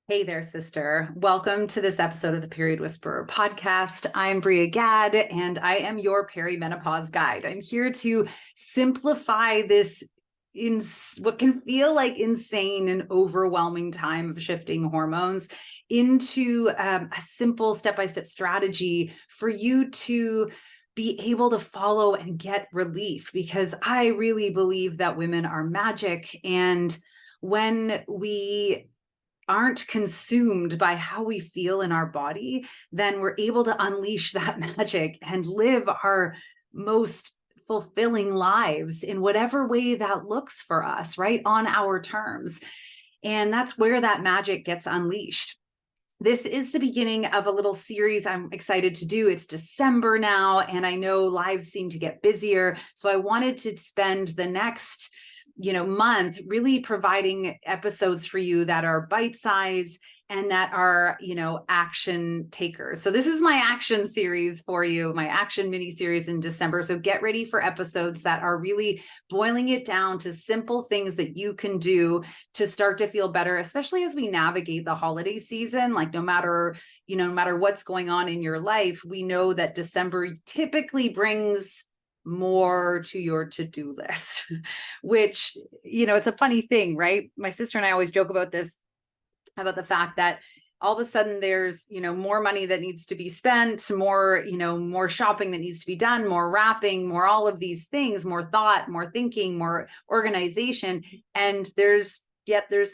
Hey there, sister. Welcome to this episode of the Period Whisperer podcast. I'm Bria Gadd, and I am your perimenopause guide. I'm here to simplify this in what can feel like insane and overwhelming time of shifting hormones into a simple step-by-step strategy for you to be able to follow and get relief, because I really believe that women are magic. And when we aren't consumed by how we feel in our body, then we're able to unleash that magic and live our most fulfilling lives in whatever way that looks for us, right? On our terms. And that's where that magic gets unleashed. This is the beginning of a little series I'm excited to do. It's December now, and I know lives seem to get busier. So I wanted to spend the next month really providing episodes for you that are bite-sized and that are, action takers. So this is my action series for you, my action mini series in December. So get ready for episodes that are really boiling it down to simple things that you can do to start to feel better, especially as we navigate the holiday season. Like no matter what's going on in your life, we know that December typically brings more to your to-do list, which, it's a funny thing, right? My sister and I always joke about this, about the fact that all of a sudden there's, more money that needs to be spent, more shopping that needs to be done, more wrapping, more all of these things, more thought, more thinking, more organization. And there's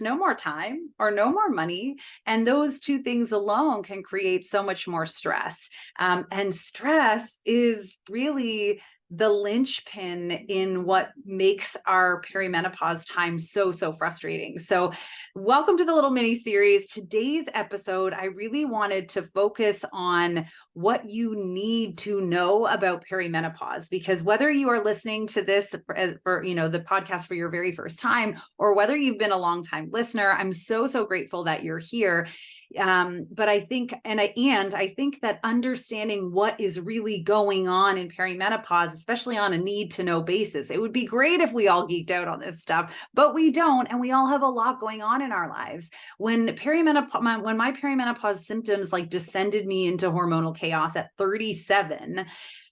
no more time or no more money. And those two things alone can create so much more stress. And stress is really the linchpin in what makes our perimenopause time so frustrating. So welcome to the little mini series. Today's episode, I really wanted to focus on what you need to know about perimenopause, because whether you are listening to this for the podcast for your very first time, or whether you've been a long time listener, I'm so grateful that you're here. But I think, I think that understanding what is really going on in perimenopause, especially on a need to know basis, it would be great if we all geeked out on this stuff, but we don't. And we all have a lot going on in our lives. When my perimenopause symptoms like descended me into hormonal chaos at 37,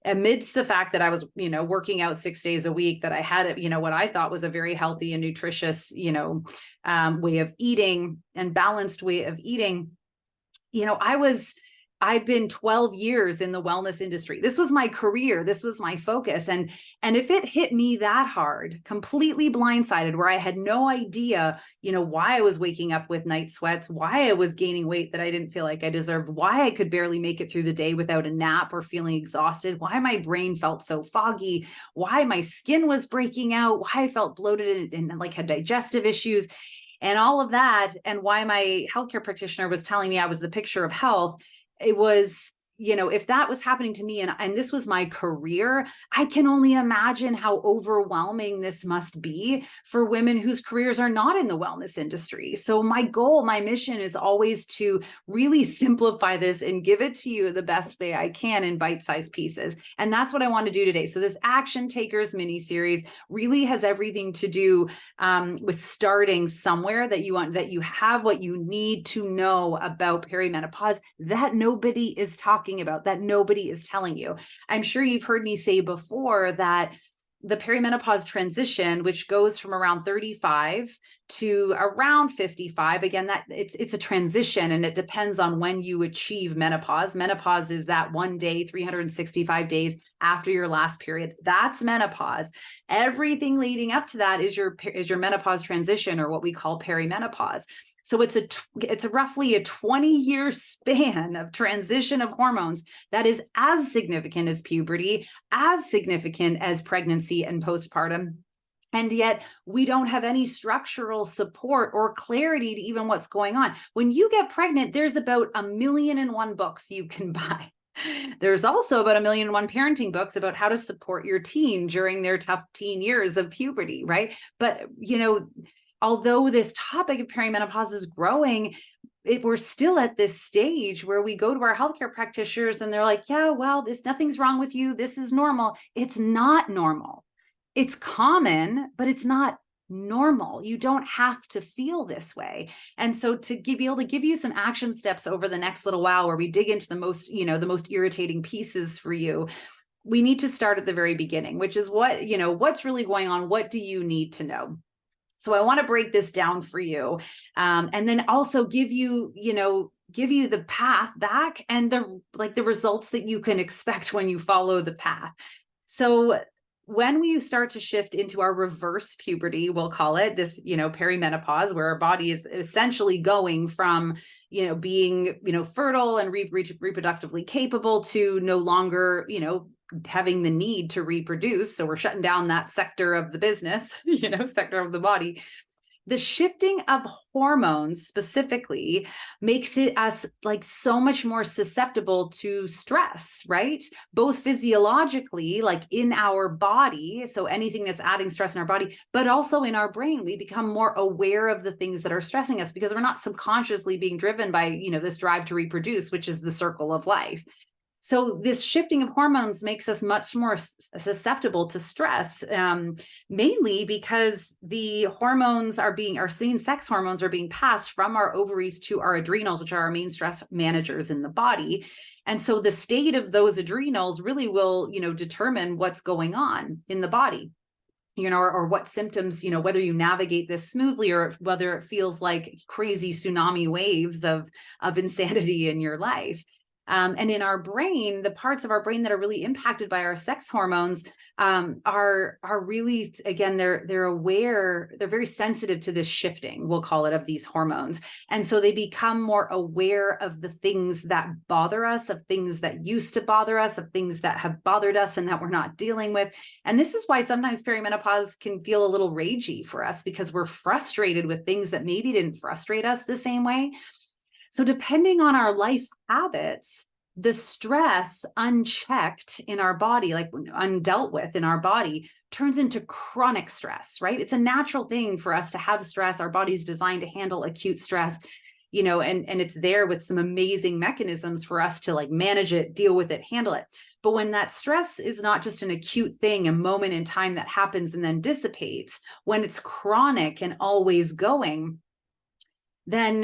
amidst the fact that I was, working out 6 days a week, that I had, what I thought was a very healthy and nutritious, way of eating and balanced way of eating, I've been 12 years in the wellness industry. This was my career. This was my focus. And if it hit me that hard, completely blindsided, where I had no idea, why I was waking up with night sweats, why I was gaining weight that I didn't feel like I deserved, why I could barely make it through the day without a nap or feeling exhausted, why my brain felt so foggy, why my skin was breaking out, why I felt bloated and like had digestive issues and all of that, and why my healthcare practitioner was telling me I was the picture of health. It was, if that was happening to me and this was my career, I can only imagine how overwhelming this must be for women whose careers are not in the wellness industry. So my goal, my mission is always to really simplify this and give it to you the best way I can in bite-sized pieces. And that's what I want to do today. So this Action Takers mini series really has everything to do with starting somewhere, that you have what you need to know about perimenopause that nobody is talking about, that nobody is telling you. I'm sure you've heard me say before that the perimenopause transition, which goes from around 35 to around 55, again, that it's a transition, and it depends on when you achieve menopause. Menopause is that one day, 365 days after your last period. That's menopause. Everything leading up to that is your menopause transition, or what we call perimenopause. So it's roughly a 20-year span of transition of hormones that is as significant as puberty, as significant as pregnancy and postpartum. And yet we don't have any structural support or clarity to even what's going on. When you get pregnant, there's about 1,000,001 books you can buy. There's also about 1,000,001 parenting books about how to support your teen during their tough teen years of puberty, right? But, although this topic of perimenopause is growing, we're still at this stage where we go to our healthcare practitioners and they're like, yeah, well, nothing's wrong with you. This is normal. It's not normal. It's common, but it's not normal. You don't have to feel this way. And so be able to give you some action steps over the next little while where we dig into the most, the most irritating pieces for you, we need to start at the very beginning, which is what's really going on? What do you need to know? So I want to break this down for you, and then also give you the path back and the results that you can expect when you follow the path. So when we start to shift into our reverse puberty, we'll call it this, perimenopause, where our body is essentially going from, being, fertile and reproductively capable to no longer, having the need to reproduce. So we're shutting down that sector of the business, sector of the body. The shifting of hormones specifically makes us like so much more susceptible to stress, right? Both physiologically, like in our body, so anything that's adding stress in our body, but also in our brain. We become more aware of the things that are stressing us because we're not subconsciously being driven by, this drive to reproduce, which is the circle of life. So this shifting of hormones makes us much more susceptible to stress, mainly because the hormones our same sex hormones are being passed from our ovaries to our adrenals, which are our main stress managers in the body. And so the state of those adrenals really will, determine what's going on in the body. Or what symptoms, whether you navigate this smoothly or whether it feels like crazy tsunami waves of insanity in your life. And in our brain, the parts of our brain that are really impacted by our sex hormones are really, again, they're aware, they're very sensitive to this shifting, we'll call it, of these hormones. And so they become more aware of the things that bother us, of things that used to bother us, of things that have bothered us and that we're not dealing with. And this is why sometimes perimenopause can feel a little ragey for us, because we're frustrated with things that maybe didn't frustrate us the same way. So depending on our life habits, the stress unchecked in our body, like undealt with in our body, turns into chronic stress, right? It's a natural thing for us to have stress. Our body's designed to handle acute stress, and it's there with some amazing mechanisms for us to like manage it, deal with it, handle it. But when that stress is not just an acute thing, a moment in time that happens and then dissipates, when it's chronic and always going, then,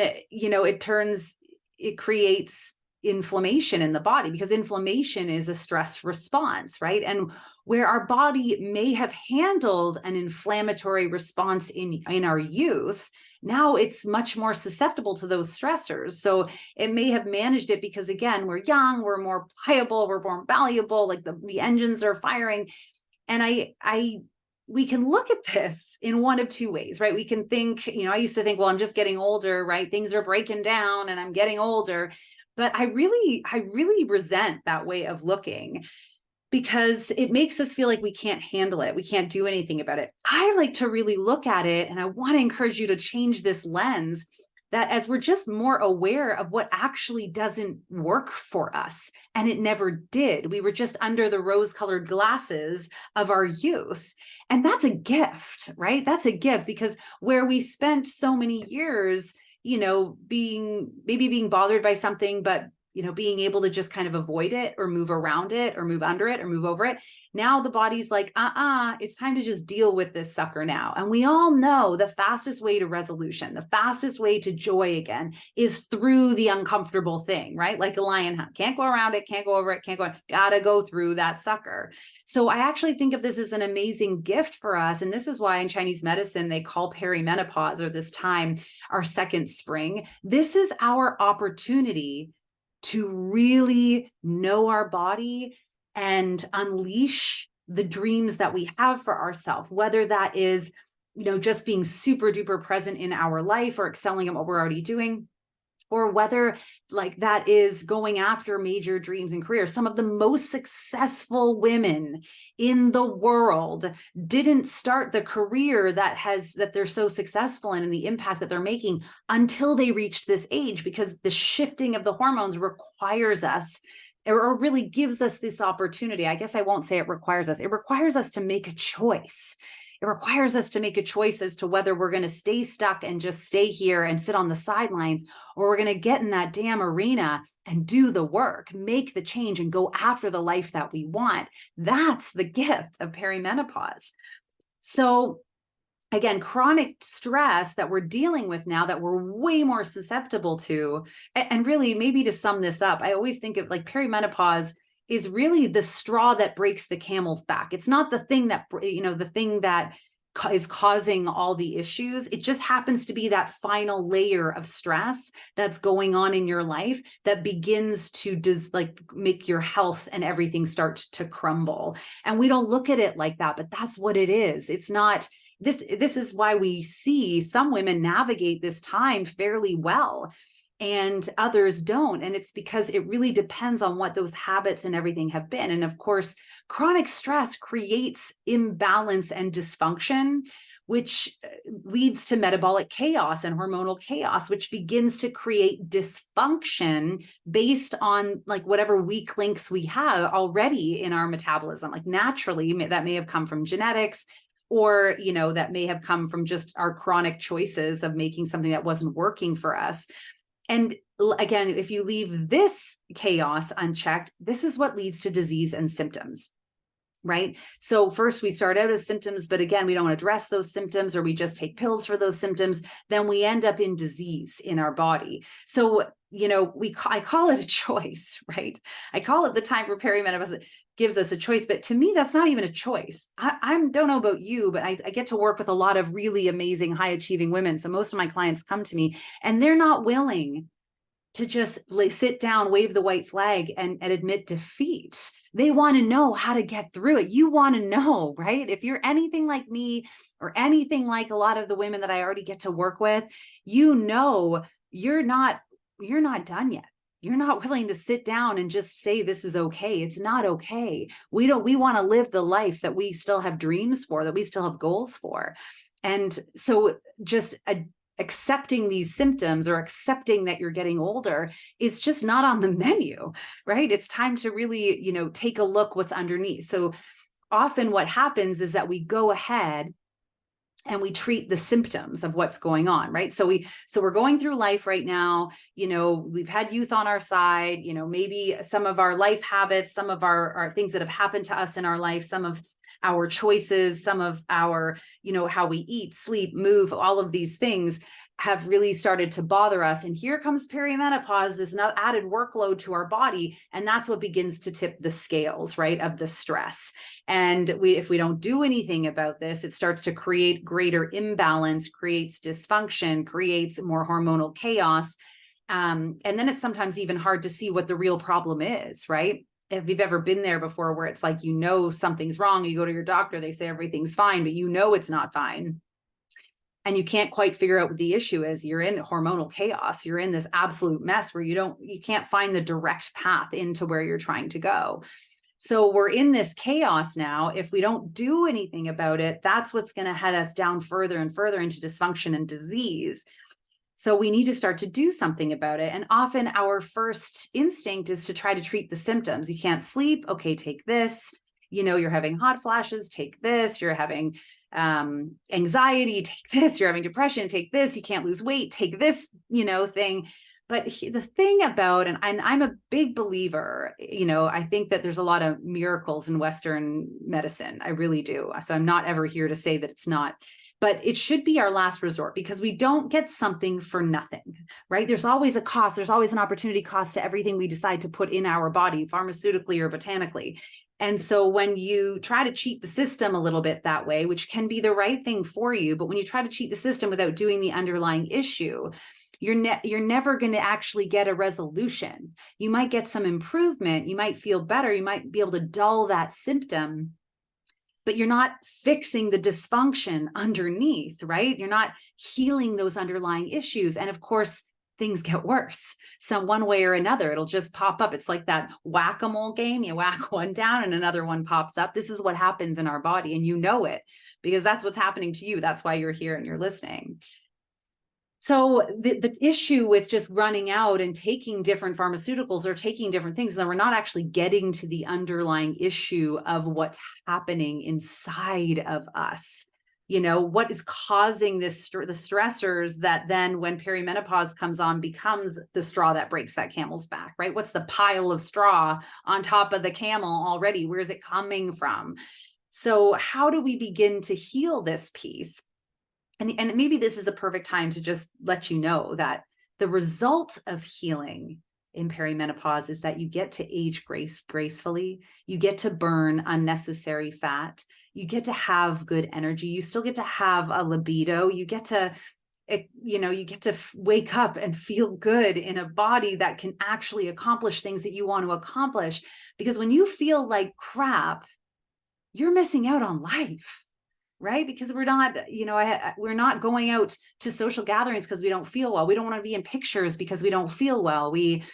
it creates inflammation in the body, because inflammation is a stress response, right? And where our body may have handled an inflammatory response in our youth, now it's much more susceptible to those stressors. So it may have managed it because, again, we're young, we're more pliable, we're more malleable, like the engines are firing. And we can look at this in one of two ways, right? We can think, I used to think, well, I'm just getting older, right? Things are breaking down and I'm getting older. But I really resent that way of looking, because it makes us feel like we can't handle it. We can't do anything about it. I like to really look at it, and I want to encourage you to change this lens, that as we're just more aware of what actually doesn't work for us, and it never did. We were just under the rose-colored glasses of our youth. And that's a gift, right? That's a gift, because where we spent so many years, being bothered by something, but being able to just kind of avoid it or move around it or move under it or move over it. Now the body's like, it's time to just deal with this sucker now. And we all know the fastest way to resolution, the fastest way to joy again, is through the uncomfortable thing, right? Like a lion, can't go around it, can't go over it, can't go, gotta go through that sucker. So I actually think of this as an amazing gift for us. And this is why in Chinese medicine, they call perimenopause, or this time, our second spring. This is our opportunity to really know our body and unleash the dreams that we have for ourselves, whether that is, just being super duper present in our life or excelling at what we're already doing, or whether like that is going after major dreams and careers. Some of the most successful women in the world didn't start the career that they're so successful in and the impact that they're making until they reached this age, because the shifting of the hormones requires us, or really gives us this opportunity. I guess I won't say it requires us. It requires us to make a choice. It requires us to make a choice as to whether we're going to stay stuck and just stay here and sit on the sidelines, or we're going to get in that damn arena and do the work, make the change, and go after the life that we want. That's the gift of perimenopause. So again, chronic stress that we're dealing with now that we're way more susceptible to. And really, maybe to sum this up, I always think of like perimenopause is really the straw that breaks the camel's back. It's not the thing that, the thing that is causing all the issues. It just happens to be that final layer of stress that's going on in your life that begins to make your health and everything start to crumble. And we don't look at it like that, but that's what it is. It's not this is why we see some women navigate this time fairly well and others don't. And it's because it really depends on what those habits and everything have been. And of course, chronic stress creates imbalance and dysfunction, which leads to metabolic chaos and hormonal chaos, which begins to create dysfunction based on like whatever weak links we have already in our metabolism. Like naturally, that may have come from genetics, or that may have come from just our chronic choices of making something that wasn't working for us. And again, if you leave this chaos unchecked, this is what leads to disease and symptoms, right? So first we start out as symptoms, but again, we don't address those symptoms, or we just take pills for those symptoms. Then we end up in disease in our body. So, I call it a choice, right? I call it the time for perimenopause. Gives us a choice, but to me, that's not even a choice. I don't know about you, but I get to work with a lot of really amazing, high achieving women. So most of my clients come to me and they're not willing to just sit down, wave the white flag and admit defeat. They want to know how to get through it. You want to know, right? If you're anything like me or anything like a lot of the women that I already get to work with, you're not done yet. You're not willing to sit down and just say, this is okay. It's not okay. We want to live the life that we still have dreams for, that we still have goals for. And so just accepting these symptoms or accepting that you're getting older is just not on the menu, right? It's time to really, take a look what's underneath. So often what happens is that we go ahead and we treat the symptoms of what's going on, right? So we're going through life right now, we've had youth on our side, maybe some of our life habits, some of our things that have happened to us in our life, some of our choices, some of our, how we eat, sleep, move, all of these things have really started to bother us. And here comes perimenopause, this added workload to our body. And that's what begins to tip the scales, right, of the stress. And if we don't do anything about this, it starts to create greater imbalance, creates dysfunction, creates more hormonal chaos. And then it's sometimes even hard to see what the real problem is, right? If you've ever been there before, where it's like, something's wrong, you go to your doctor, they say everything's fine, but it's not fine. And you can't quite figure out what the issue is. You're in hormonal chaos. You're in this absolute mess where you can't find the direct path into where you're trying to go. So we're in this chaos now. If we don't do anything about it, that's what's going to head us down further and further into dysfunction and disease. So we need to start to do something about it. And often our first instinct is to try to treat the symptoms. You can't sleep. Okay, take this. You're having hot flashes. Take this. You're having anxiety. Take this. You're having depression. Take this. You can't lose weight. Take this, thing. But the thing about, and I'm a big believer, I think that there's a lot of miracles in Western medicine. I really do. So I'm not ever here to say that it's not. But it should be our last resort, because we don't get something for nothing, right? There's always a cost. There's always an opportunity cost to everything we decide to put in our body, pharmaceutically or botanically. And so when you try to cheat the system a little bit that way, which can be the right thing for you, but when you try to cheat the system without doing the underlying issue, you're never going to actually get a resolution. You might get some improvement. You might feel better. You might be able to dull that symptom, but you're not fixing the dysfunction underneath, right? You're not healing those underlying issues. And of course, things get worse. So one way or another, it'll just pop up. It's like that whack-a-mole game. You whack one down and another one pops up. This is what happens in our body. And you know it, because that's what's happening to you. That's why you're here and you're listening. So the issue with just running out and taking different pharmaceuticals or taking different things, then we're not actually getting to the underlying issue of what's happening inside of us. What is causing the stressors that then when perimenopause comes on becomes the straw that breaks that camel's back, right? What's the pile of straw on top of the camel already? Where is it coming from? So how do we begin to heal this piece? And maybe this is a perfect time to just let you know that the result of healing in perimenopause is that you get to age gracefully. You get to burn unnecessary fat. You get to have good energy. You still get to have a libido. You get to, you get to wake up and feel good in a body that can actually accomplish things that you want to accomplish. Because when you feel like crap, you're missing out on life. Right? Because we're not, we're not going out to social gatherings because we don't feel well. We don't want to be in pictures because we don't feel well. We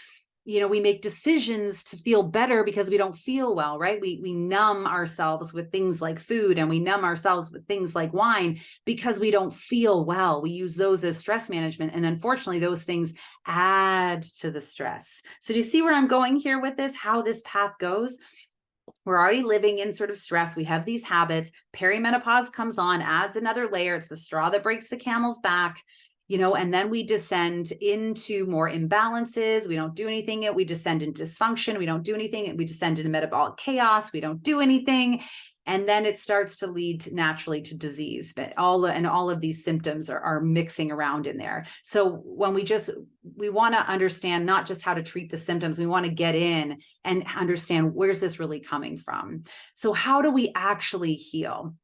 make decisions to feel better because we don't feel well, right? We numb ourselves with things like food, and we numb ourselves with things like wine because we don't feel well. We use those as stress management. And unfortunately, those things add to the stress. So do you see where I'm going here with this, how this path goes? We're already living in sort of stress. We have these habits. Perimenopause comes on, adds another layer. It's the straw that breaks the camel's back, and then we descend into more imbalances. We don't do anything. We descend into dysfunction. We don't do anything. We descend into metabolic chaos. We don't do anything. And then it starts to lead naturally to disease. But all of these symptoms are mixing around in there. So when we want to understand not just how to treat the symptoms, we want to get in and understand, where's this really coming from? So how do we actually heal?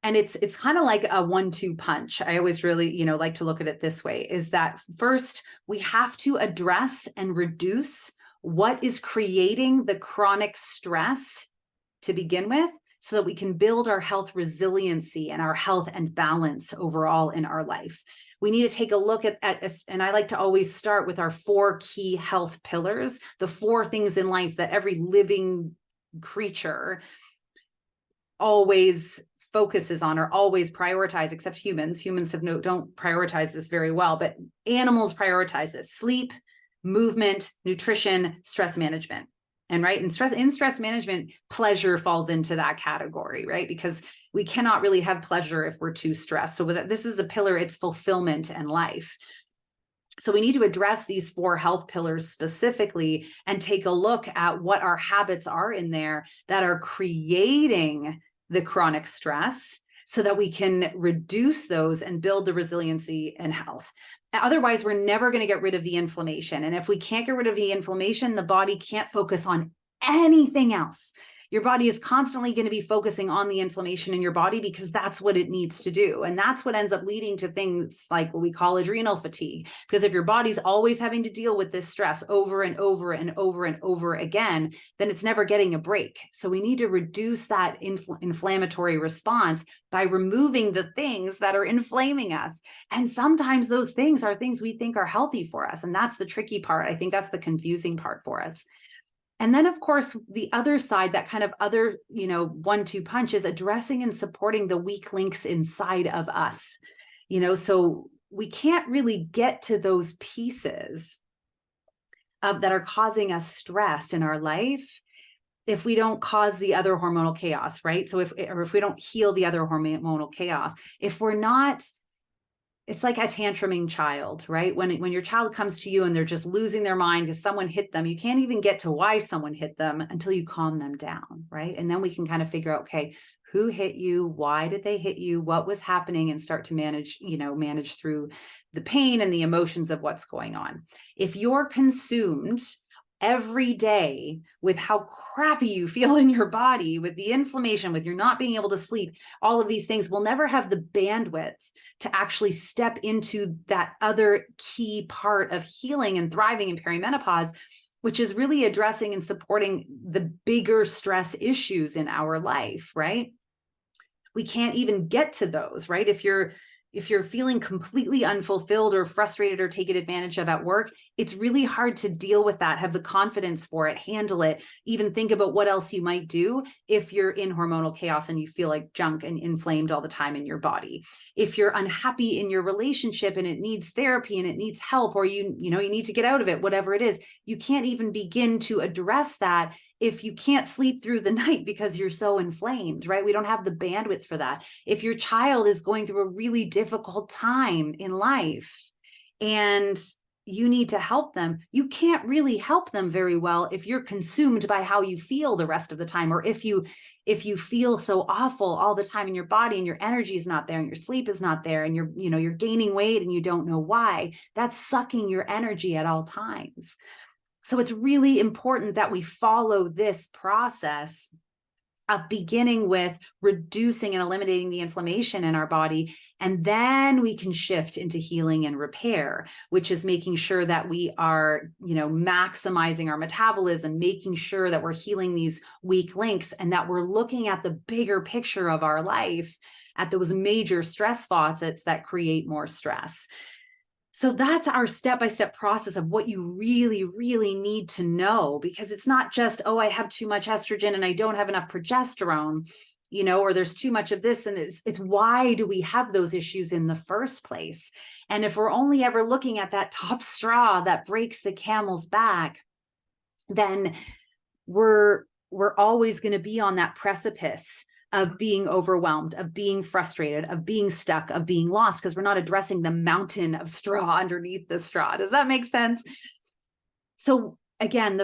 And it's kind of like a 1-2 punch. I always really, like to look at it this way, is that first we have to address and reduce what is creating the chronic stress to begin with, so that we can build our health resiliency and our health and balance overall in our life. We need to take a look at and I like to always start with our 4 key health pillars, the 4 things in life that every living creature always focuses on or always prioritize, except humans. Humans don't prioritize this very well, but animals prioritize this: sleep, movement, nutrition, stress management. And right, in stress management, pleasure falls into that category, right? Because we cannot really have pleasure if we're too stressed. So this is the pillar, it's fulfillment and life. So we need to address these 4 health pillars specifically and take a look at what our habits are in there that are creating the chronic stress, so that we can reduce those and build the resiliency and health. Otherwise, we're never going to get rid of the inflammation. And if we can't get rid of the inflammation, the body can't focus on anything else. Your body is constantly going to be focusing on the inflammation in your body because that's what it needs to do. And that's what ends up leading to things like what we call adrenal fatigue. Because if your body's always having to deal with this stress over and over and over and over again, then it's never getting a break. So we need to reduce that inflammatory response by removing the things that are inflaming us. And sometimes those things are things we think are healthy for us. And that's the tricky part. I think that's the confusing part for us. And then, of course, the other side, that kind of other, 1-2 punch, is addressing and supporting the weak links inside of us. So we can't really get to those pieces that are causing us stress in our life if we don't cause the other hormonal chaos, right? So if we don't heal the other hormonal chaos, if we're not, it's like a tantruming child, right? When your child comes to you and they're just losing their mind because someone hit them, you can't even get to why someone hit them until you calm them down, right? And then we can kind of figure out, okay, who hit you? Why did they hit you? What was happening? And start to manage through the pain and the emotions of what's going on. If you're consumed every day with how crappy you feel in your body, with the inflammation, with you're not being able to sleep, all of these things will never have the bandwidth to actually step into that other key part of healing and thriving in perimenopause, which is really addressing and supporting the bigger stress issues in our life, right? We can't even get to those, right? If you're feeling completely unfulfilled or frustrated or taken advantage of at work, it's really hard to deal with that, have the confidence for it, handle it, even think about what else you might do if you're in hormonal chaos and you feel like junk and inflamed all the time in your body. If you're unhappy in your relationship and it needs therapy and it needs help, or you need to get out of it, whatever it is, you can't even begin to address that if you can't sleep through the night because you're so inflamed, right? We don't have the bandwidth for that. If your child is going through a really difficult time in life and you need to help them, you can't really help them very well if you're consumed by how you feel the rest of the time, or if you feel so awful all the time in your body and your energy is not there and your sleep is not there and you're gaining weight and you don't know why. That's sucking your energy at all times. So it's really important that we follow this process of beginning with reducing and eliminating the inflammation in our body. And then we can shift into healing and repair, which is making sure that we are, maximizing our metabolism, making sure that we're healing these weak links, and that we're looking at the bigger picture of our life, at those major stress faucets that create more stress. So that's our step-by-step process of what you really, really need to know, because it's not just, oh, I have too much estrogen and I don't have enough progesterone, or there's too much of this. And it's why do we have those issues in the first place? And if we're only ever looking at that top straw that breaks the camel's back, then we're always going to be on that precipice of being overwhelmed, of being frustrated, of being stuck, of being lost, because we're not addressing the mountain of straw underneath the straw. Does that make sense? So again,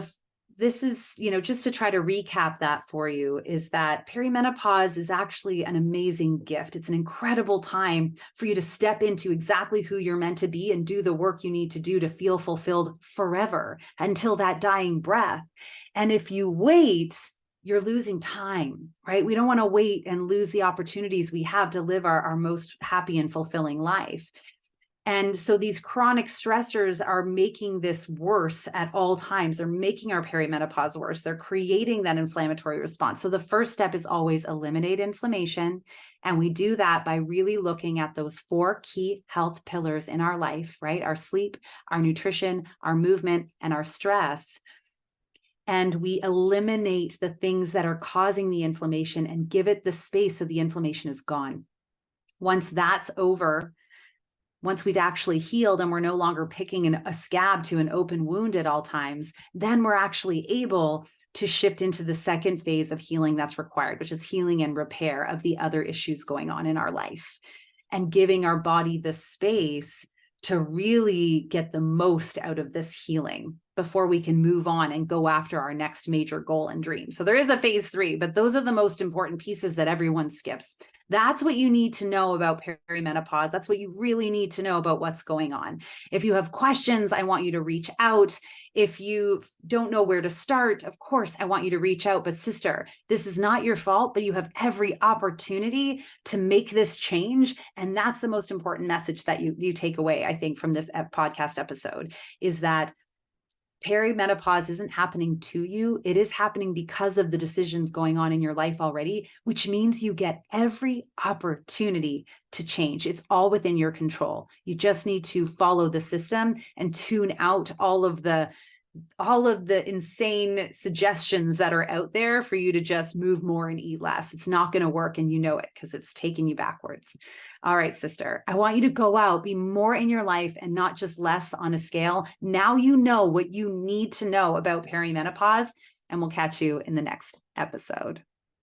this is, just to try to recap that for you, is that perimenopause is actually an amazing gift. It's an incredible time for you to step into exactly who you're meant to be and do the work you need to do to feel fulfilled forever until that dying breath. And if you wait, you're losing time, right? We don't want to wait and lose the opportunities we have to live our most happy and fulfilling life. And so these chronic stressors are making this worse at all times. They're making our perimenopause worse. They're creating that inflammatory response. So the first step is always eliminate inflammation. And we do that by really looking at those 4 key health pillars in our life, right? Our sleep, our nutrition, our movement, and our stress. And we eliminate the things that are causing the inflammation and give it the space so the inflammation is gone. Once that's over, once we've actually healed and we're no longer picking a scab to an open wound at all times, then we're actually able to shift into the second phase of healing that's required, which is healing and repair of the other issues going on in our life, and giving our body the space to really get the most out of this healing before we can move on and go after our next major goal and dream. So there is a phase 3, but those are the most important pieces that everyone skips. That's what you need to know about perimenopause. That's what you really need to know about what's going on. If you have questions, I want you to reach out. If you don't know where to start, of course, I want you to reach out. But sister, this is not your fault, but you have every opportunity to make this change. And that's the most important message that you take away, I think, from this podcast episode, is that perimenopause isn't happening to you. It is happening because of the decisions going on in your life already, which means you get every opportunity to change. It's all within your control. You just need to follow the system and tune out all of the insane suggestions that are out there for you to just move more and eat less. It's not going to work, and you know it, because it's taking you backwards. All right, sister, I want you to go out, be more in your life and not just less on a scale. Now you know what you need to know about perimenopause, and we'll catch you in the next episode.